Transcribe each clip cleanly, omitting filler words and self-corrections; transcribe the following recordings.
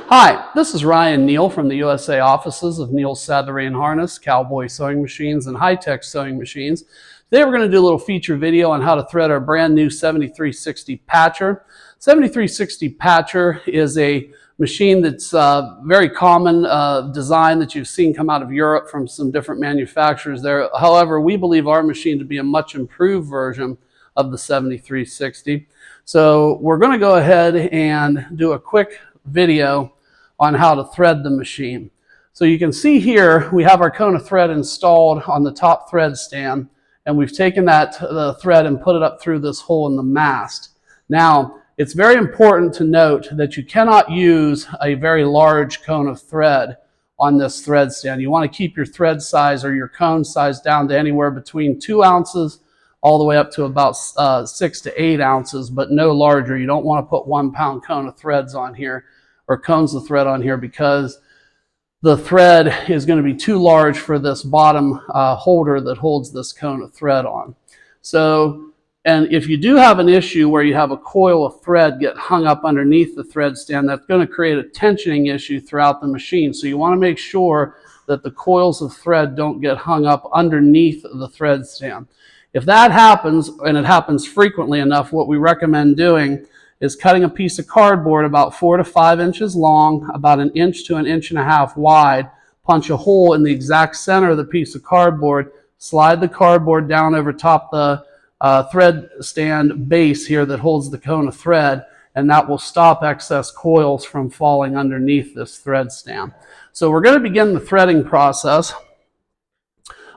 Hi, this is Ryan Neal from the USA offices of Neal's Saddlery and Harness, CowBoy sewing machines, and high-tech sewing machines. Today we're going to do a little feature video on how to thread our brand new 7360 patcher. 7360 patcher is a machine that's very common design that you've seen come out of Europe from some different manufacturers there. However, we believe our machine to be a much improved version of the 7360. So we're going to go ahead and do a quick video on how to thread the machine. So you can see here we have our cone of thread installed on the top thread stand, and we've taken the thread and put it up through this hole in the mast. Now it's very important to note that you cannot use a very large cone of thread on this thread stand. You want to keep your thread size or your cone size down to anywhere between 2 ounces all the way up to about 6 to 8 ounces, but no larger. You don't want to put 1 pound cone of threads on here or cones of thread on here, because the thread is going to be too large for this bottom holder that holds this cone of thread on. So, and if you do have an issue where you have a coil of thread get hung up underneath the thread stand, that's going to create a tensioning issue throughout the machine. So you want to make sure that the coils of thread don't get hung up underneath the thread stand. If that happens, and it happens frequently enough, what we recommend doing is cutting a piece of cardboard about 4 to 5 inches long, about 1 inch to 1.5 inches wide, punch a hole in the exact center of the piece of cardboard, slide the cardboard down over top the thread stand base here that holds the cone of thread, and that will stop excess coils from falling underneath this thread stand. So we're going to begin the threading process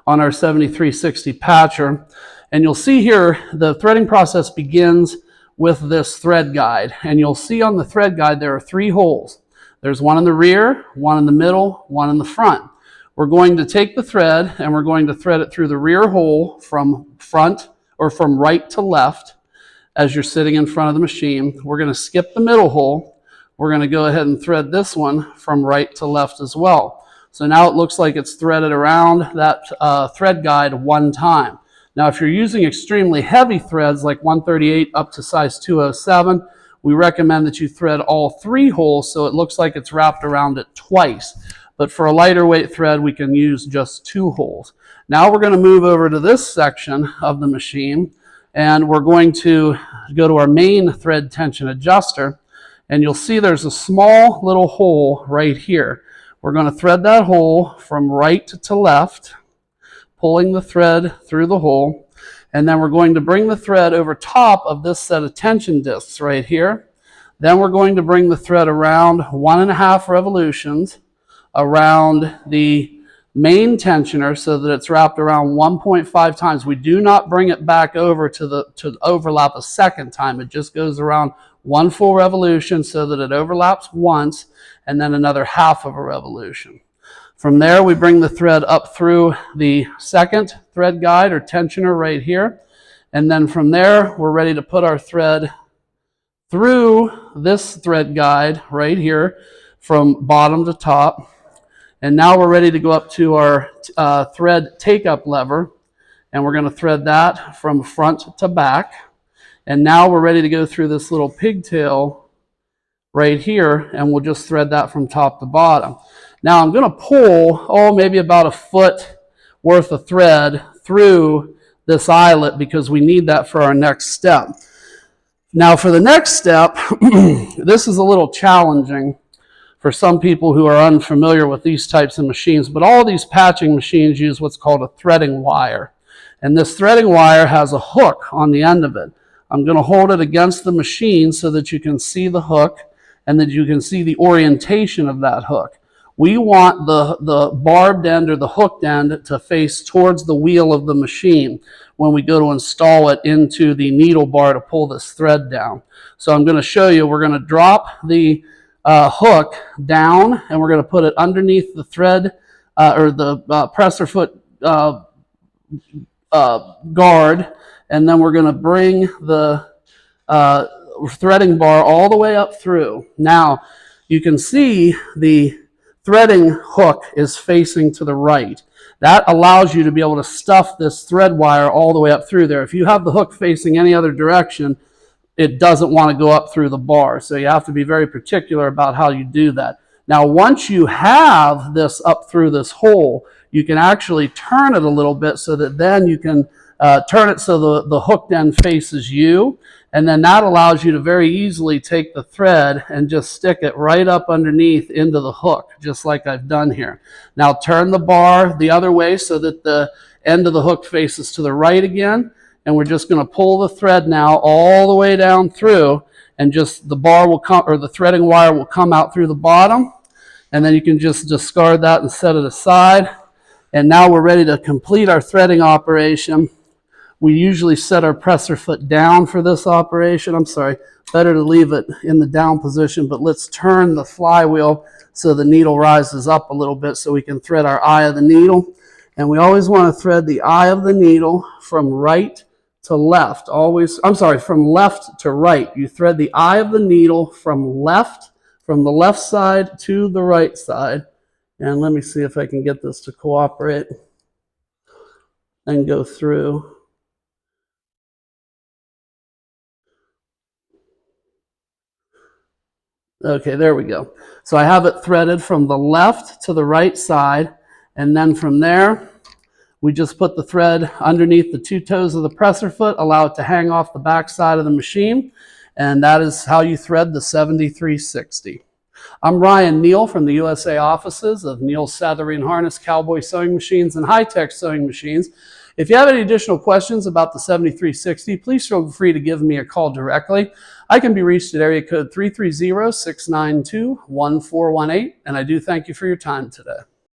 on our 7360 patcher, and you'll see here the threading process begins with this thread guide, and you'll see on the thread guide there are 3 holes. There's one in the rear, one in the middle, one in the front. We're going to take the thread and we're going to thread it through the rear hole from front or from right to left as you're sitting in front of the machine. We're going to skip the middle hole. We're going to go ahead and thread this one from right to left as well. So now it looks like it's threaded around that thread guide 1 time. Now, if you're using extremely heavy threads like 138 up to size 207, we recommend that you thread all 3 holes so it looks like it's wrapped around it twice. But for a lighter weight thread, we can use just 2 holes. Now we're going to move over to this section of the machine, and we're going to go to our main thread tension adjuster, and you'll see there's a small little hole right here. We're going to thread that hole from right to left, pulling the thread through the hole, and then we're going to bring the thread over top of this set of tension discs right here. Then we're going to bring the thread around 1.5 revolutions around the main tensioner so that it's wrapped around 1.5 times. We do not bring it back over to overlap a second time. It just goes around 1 full revolution so that it overlaps once, and then another 1/2 of a revolution. From there, we bring the thread up through the second thread guide or tensioner right here. And then from there, we're ready to put our thread through this thread guide right here from bottom to top. And now we're ready to go up to our thread take-up lever. And we're going to thread that from front to back. And now we're ready to go through this little pigtail right here, and we'll just thread that from top to bottom. Now I'm going to pull, maybe about 1 foot worth of thread through this eyelet because we need that for our next step. Now for the next step, this is a little challenging for some people who are unfamiliar with these types of machines, but all these patching machines use what's called a threading wire. And this threading wire has a hook on the end of it. I'm going to hold it against the machine so that you can see the hook and that you can see the orientation of that hook. We want the barbed end or the hooked end to face towards the wheel of the machine when we go to install it into the needle bar to pull this thread down. So I'm going to show you, we're going to drop the hook down, and we're going to put it underneath the thread or the presser foot guard, and then we're going to bring the threading bar all the way up through. Now you can see the threading hook is facing to the right. That allows you to be able to stuff this thread wire all the way up through there. If you have the hook facing any other direction, it doesn't want to go up through the bar. So you have to be very particular about how you do that. Now, once you have this up through this hole, you can actually turn it a little bit so that then you can turn it so the hooked end faces you. And then that allows you to very easily take the thread and just stick it right up underneath into the hook, just like I've done here. Now turn the bar the other way so that the end of the hook faces to the right again. And we're just going to pull the thread now all the way down through, and just the bar will come, or the threading wire will come out through the bottom. And then you can just discard that and set it aside. And now we're ready to complete our threading operation. We usually set our presser foot down for this operation. I'm sorry, better to leave it in the down position, but let's turn the flywheel so the needle rises up a little bit so we can thread our eye of the needle. And we always want to thread the eye of the needle from right to left. From left to right. You thread the eye of the needle from the left side to the right side. And let me see if I can get this to cooperate and go through. Okay, there we go. So I have it threaded from the left to the right side, and then from there, we just put the thread underneath the two toes of the presser foot, allow it to hang off the back side of the machine, and that is how you thread the 7360. I'm Ryan Neal from the USA offices of Neal Saddlery & Harness, CowBoy sewing machines, and high-tech sewing machines. If you have any additional questions about the 7360, please feel free to give me a call directly. I can be reached at area code 330-692-1418, and I do thank you for your time today.